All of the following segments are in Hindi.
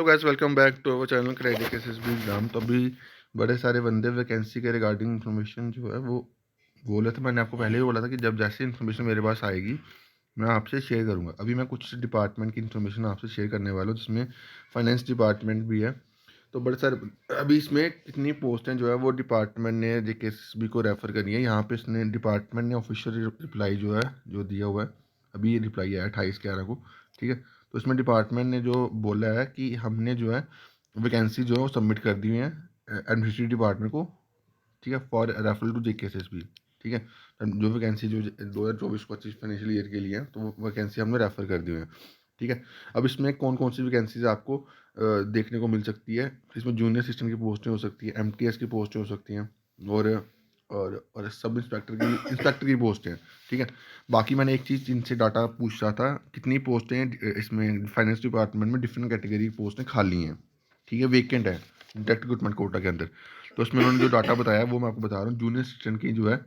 तो guys welcome back to our channel credit SSB exam. तो अभी बड़े सारे बंदे वैकेंसी के रिगार्डिंग इन्फॉर्मेशन जो है वो बोले थे। मैंने आपको पहले भी बोला था कि जब जैसी इन्फॉर्मेशन मेरे पास आएगी मैं आपसे शेयर करूंगा। अभी मैं कुछ डिपार्टमेंट की इन्फॉर्मेशन आपसे शेयर करने वाला हूँ, जिसमें फाइनेंस डिपार्टमेंट भी है। तो बड़े सारे अभी इसमें कितनी पोस्टें जो है वो डिपार्टमेंट ने जेकेएसएसबी को रेफ़र करनी है। यहाँ पे इसने डिपार्टमेंट ने ऑफिशियल रिप्लाई जो है जो दिया हुआ है, अभी ये रिप्लाई आया 28/11 को। ठीक है, तो इसमें डिपार्टमेंट ने जो बोला है कि हमने जो है वैकेंसी जो है वो सबमिट कर दी हुई है एडमिनिस्ट्रेटिव डिपार्टमेंट को। ठीक है, फॉर रेफरल टू जेकेएसएसबी। ठीक है, जो वैकेंसी जो 2024-25 फाइनेंशियल ईयर के लिए है, तो वो वैकेंसी हमने रेफ़र कर दी हुई है। ठीक है, अब इसमें कौन कौन सी वैकेंसीज आपको देखने को मिल सकती है। इसमें जूनियर असिस्टेंट की पोस्टें हो सकती है, एमटीएस की पोस्टें हो सकती हैं, और सब इंस्पेक्टर की पोस्टें हैं। ठीक है, बाकी मैंने एक चीज़ जिनसे डाटा पूछ रहा था, कितनी पोस्टें हैं इसमें फाइनेंस डिपार्टमेंट में, डिफरेंट कैटेगरी की पोस्टें खाली हैं। ठीक है, वेकेंट है डायरेक्ट रिक्रूटमेंट कोटा के अंदर। तो उसमें उन्होंने जो डाटा बताया वो मैं आपको बता रहा हूँ। जूनियर असिस्टेंट की जो है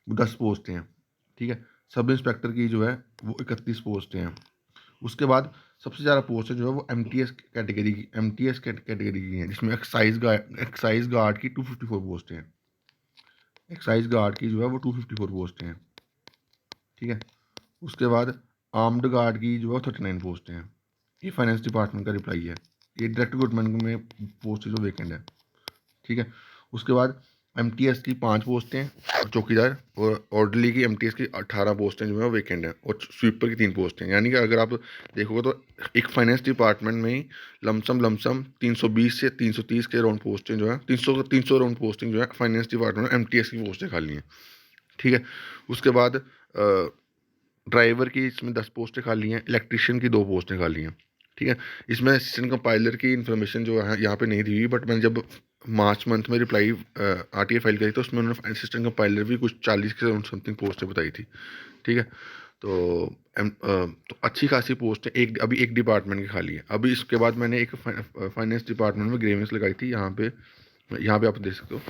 10 पोस्टें हैं। ठीक है, सब इंस्पेक्टर की जो है वो 31 पोस्टें हैं। उसके बाद सबसे ज़्यादा पोस्ट जो है वो एमटीएस कैटेगरी की हैं, जिसमें एक्साइज गार्ड की 254 पोस्टें हैं। एक्साइज गार्ड की जो है वो 254 पोस्टें हैं। ठीक है, उसके बाद आर्म्ड गार्ड की जो है 39 पोस्टें हैं। ये फाइनेंस डिपार्टमेंट का रिप्लाई है। ये डायरेक्ट रिक्रूटमेंट में पोस्ट जो वेकेंट है। ठीक है, उसके बाद एमटीएस की 5 पोस्टें और चौकीदार और ऑर्डरली की एमटीएस की 18 पोस्टें जो है वेकेंट हैं, और स्वीपर की 3 पोस्टें। यानी कि अगर आप देखोगे तो एक फाइनेंस डिपार्टमेंट में ही लमसम 320 से 330 के राउंड पोस्टें जो है 300 राउंड पोस्टिंग जो है फाइनेंस डिपार्टमेंट में एमटीएस की पोस्टें खाली हैं। ठीक है, उसके बाद ड्राइवर की इसमें 10 पोस्टें खाली हैं, इलेक्ट्रिशियन की 2 पोस्टें खाली हैं। ठीक है, इसमें असिस्टेंट कंपाइलर की इन्फॉर्मेशन जो है यहाँ पे नहीं दी हुई, बट मैंने जब मार्च मंथ में रिप्लाई आरटीए फाइल करी तो उसमें उन्होंने असिस्टेंट कंपाइलर भी कुछ 40 के समथिंग पोस्टें बताई थी। ठीक है, तो तो अच्छी खासी पोस्ट है। अभी एक डिपार्टमेंट की खाली है। अभी इसके बाद मैंने एक फाइनेंस डिपार्टमेंट में ग्रेवेंस लगाई थी। यहाँ पे आप देख सकते हो,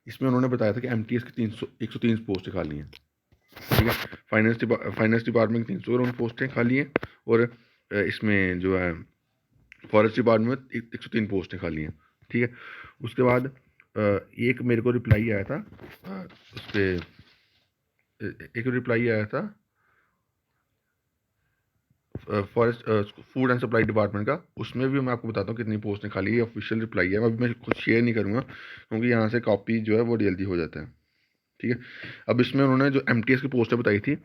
इसमें उन्होंने बताया था कि एमटीएस की 103 पोस्टें खाली हैं। ठीक है, फाइनेंस डिपार्टमेंट की 300 ग्राउंड पोस्टें खाली हैं, और इसमें जो है फॉरेस्ट डिपार्टमेंट में 103 पोस्टें खाली हैं। ठीक है, उसके बाद एक मेरे को रिप्लाई आया था उस पर, एक रिप्लाई आया था forest food and supply department का। उसमें भी मैं आपको बताता हूँ कितनी पोस्टें खाली है। ऑफिशियल रिप्लाई है, अभी मैं खुद शेयर नहीं करूँगा क्योंकि यहाँ से कॉपी जो है वो जल्दी हो जाता है। ठीक है, अब इसमें उन्होंने जो एमटीएस की पोस्टें बताई थी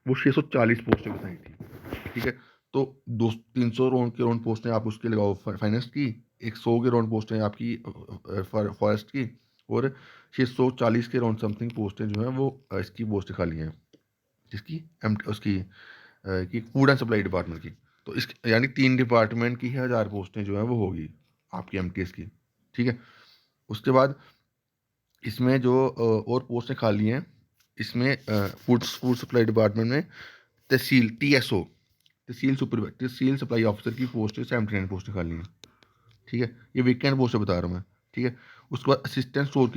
वो 640 पोस्टें बताई थी। ठीक है, तो 300 राउंड पोस्टें आप उसके लगाओ फाइनेंस की, 100 के राउंड पोस्टें आपकी फॉरेस्ट की, और 640 के राउंड समथिंग पोस्टें जो हैं वो इसकी पोस्टें खाली हैं, जिसकी एम उसकी की फूड एंड सप्लाई डिपार्टमेंट की। तो इस यानी 3 डिपार्टमेंट की 1000 पोस्टें जो हैं वो होगी आपकी एमटीएस की। ठीक है, उसके बाद इसमें जो और पोस्टें खाली हैं, इसमें फूड सप्लाई डिपार्टमेंट में तहसील टीएसओ तहसील सप्लाई ऑफिसर की पोस्ट 79 पोस्टें खाली हैं। ठीक है, ये वीकेंड पोस्ट बता रहा हूँ मैं। ठीक है, उसके बाद असिस्टेंट स्टोर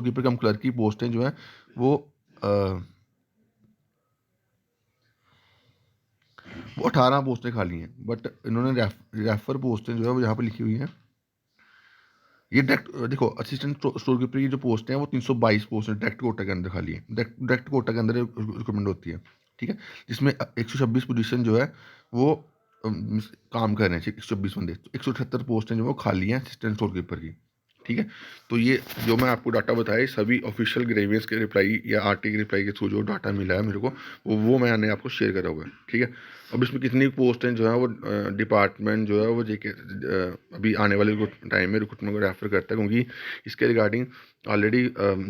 कीपर कम क्लर्क की पोस्टें जो हैं वो अ, वो 18 पोस्टें खाली हैं, बट इन्होंने रेफर पोस्टें जो है वो यहाँ पर लिखी हुई हैं। ये डायरेक्ट देखो, असिस्टेंट स्टोर कीपर की जो पोस्ट है वो 322 पोस्ट है, डायरेक्ट कोटा के अंदर खाली है। डायरेक्ट कोटा के अंदर रिक्रूटमेंट होती है। ठीक है, जिसमें 126 पोजीशन जो है वो काम कर रहे हैं 126 बंदे। 178 पोस्ट हैं जो वो खाली हैं असिस्टेंट स्टोर कीपर की। ठीक है, तो ये जो मैं आपको डाटा बताया सभी ऑफिशियल ग्रेवियंस के रिप्लाई या आरटी के रिप्लाई के थ्रू जो डाटा मिला है मेरे को, वो मैंने आपको शेयर करा हुआ है। ठीक है, अब इसमें कितनी पोस्ट हैं जो है वो डिपार्टमेंट जो है वो जेके अभी आने वाले टाइम में रिक्रूटमेंट को रेफर करता है, क्योंकि इसके रिगार्डिंग ऑलरेडी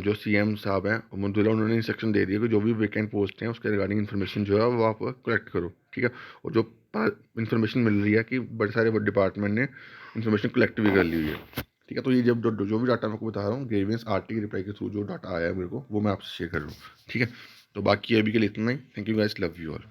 जो सीएम साहब हैं मुद्दुल्ला, उन्होंने इंस्ट्रक्शन दे दिया कि जो भी वैकेंट पोस्ट हैं उसके रिगार्डिंग इन्फॉर्मेशन जो है वो आप कलेक्ट करो। ठीक है, और जो इन्फॉर्मेशन मिल रही है कि बड़े सारे डिपार्टमेंट ने इन्फॉर्मेशन कलेक्ट भी कर ली हुई है। ठीक है, तो ये जब जो भी डाटा मैं आपको बता रहा हूँ ग्रेवियंस आरटी के रिप्लाई के थ्रू जो डाटा आया है मेरे को, वो मैं आपसे शेयर कर रहा हूँ। ठीक है, तो बाकी अभी के लिए इतना ही। Thank you guys, love you all.